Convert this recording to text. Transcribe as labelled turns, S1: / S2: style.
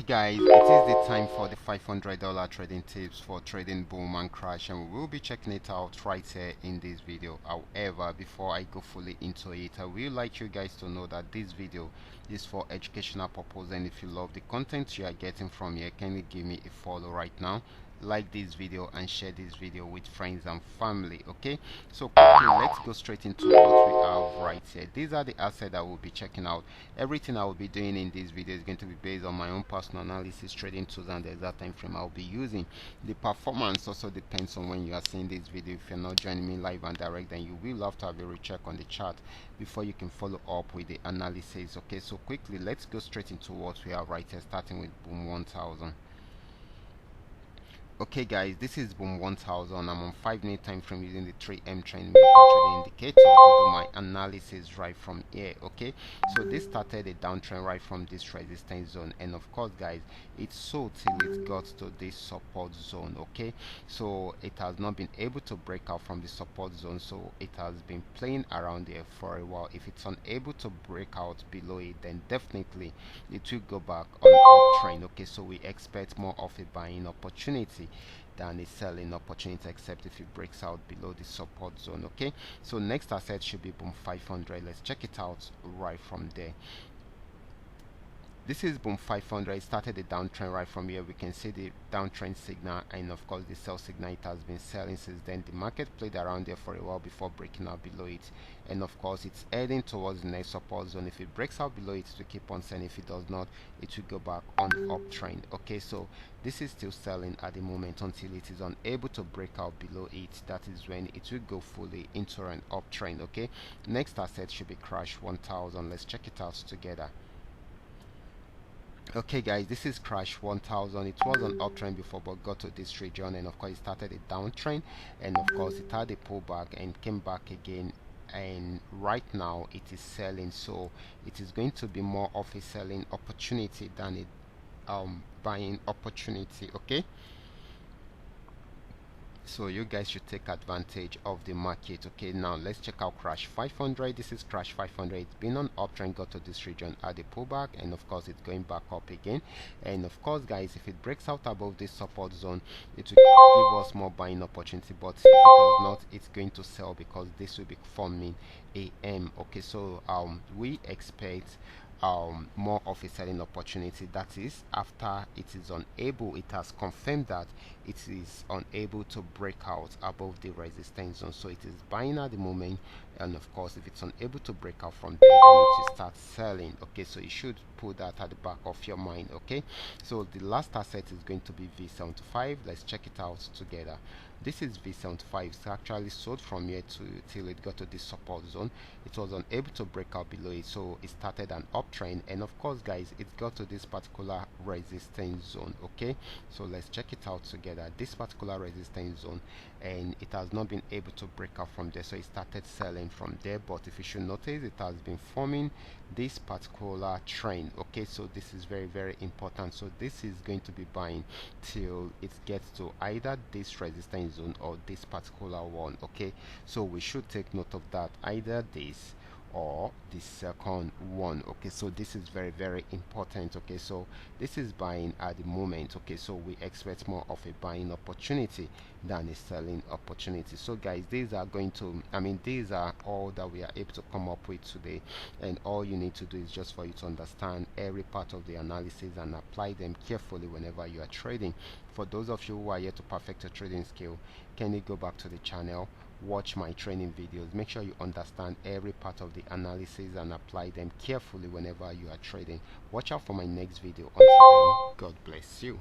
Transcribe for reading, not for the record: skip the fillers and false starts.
S1: Guys, it is the time for the $500 trading tips for trading boom and crash, and we will be checking it out right here in this video. However, before I go fully into it, I will like you guys to know that this video is for educational purpose, and if you love the content you are getting from here, can you give me a follow right now, like this video and share this video with friends and family. Okay, so quickly let's go straight into what we have right here. These are the assets I will be checking out. Everything I will be doing in this video is going to be based on my own personal analysis, trading tools, and the exact time frame I'll be using. The performance also depends on when you are seeing this video. If you're not joining me live and direct, then you will have to have a recheck on the chart before you can follow up with the analysis. Okay, so quickly let's go straight into what we have right here, starting with boom 1000. Okay guys, this is boom 1000. I'm on 5-minute time frame using the 3M trend trading indicator to do my analysis right from here. Okay, so this started a downtrend right from this resistance zone, and of course guys, it sold till it got to this support zone. Okay, so it has not been able to break out from the support zone, so it has been playing around there for a while. If it's unable to break out below it, then definitely it will go back on uptrend. Okay, so we expect more of a buying opportunity than a selling opportunity, except if it breaks out below the support zone. Okay, so next asset should be boom 500. Let's check it out right from there. This is boom 500. It started a downtrend right from here. We can see the downtrend signal, and of course the sell signal. It has been selling since then. The market played around there for a while before breaking out below it, and of course it's heading towards the next support zone. If it breaks out below it, it will keep on selling. If it does not, it will go back on uptrend. Okay, so this is still selling at the moment until it is unable to break out below it. That is when it will go fully into an uptrend. Okay, next asset should be crash 1000. Let's check it out together. Okay guys, this is crash 1000. It was an uptrend before but got to this region, and of course it started a downtrend, and of course it had a pullback and came back again, and right now it is selling. So it is going to be more of a selling opportunity than a buying opportunity. Okay, so you guys should take advantage of the market. Okay, now let's check out crash 500. This is crash 500. It's been on uptrend, got to this region, at a pullback, and of course it's going back up again. And of course guys, if it breaks out above this support zone, it will give us more buying opportunity, but if it does not, it's going to sell because this will be forming AM. Okay, so we expect more of a selling opportunity. That is after it is unable, it has confirmed that it is unable to break out above the resistance zone, so it is buying at the moment. And of course if it's unable to break out from there, then it will start selling. Okay, so you should put that at the back of your mind. Okay, so the last asset is going to be V75. Let's check it out together. This is V75. It's actually sold from here to till it got to this support zone. It was unable to break out below it, so it started an uptrend, and of course guys, it got to this particular resistance zone. Okay, so let's check it out together. This particular resistance zone, and it has not been able to break out from there, so it started selling from there. But if you should notice, it has been forming this particular trend. Okay, so this is very, very important. So this is going to be buying till it gets to either this resistance zone or this particular one. Okay, so we should take note of that, either this or the second one. Okay, so this is very, very important. Okay, so this is buying at the moment. Okay, so we expect more of a buying opportunity than a selling opportunity. So guys, these are going to, these are all that we are able to come up with today, and all you need to do is just for you to understand every part of the analysis and apply them carefully whenever you are trading. For those of you who are yet to perfect your trading skill, can you go back to the channel, watch my training videos, make sure you understand every part of the analysis and apply them carefully whenever you are trading. Watch out for my next video. Until then, God bless you.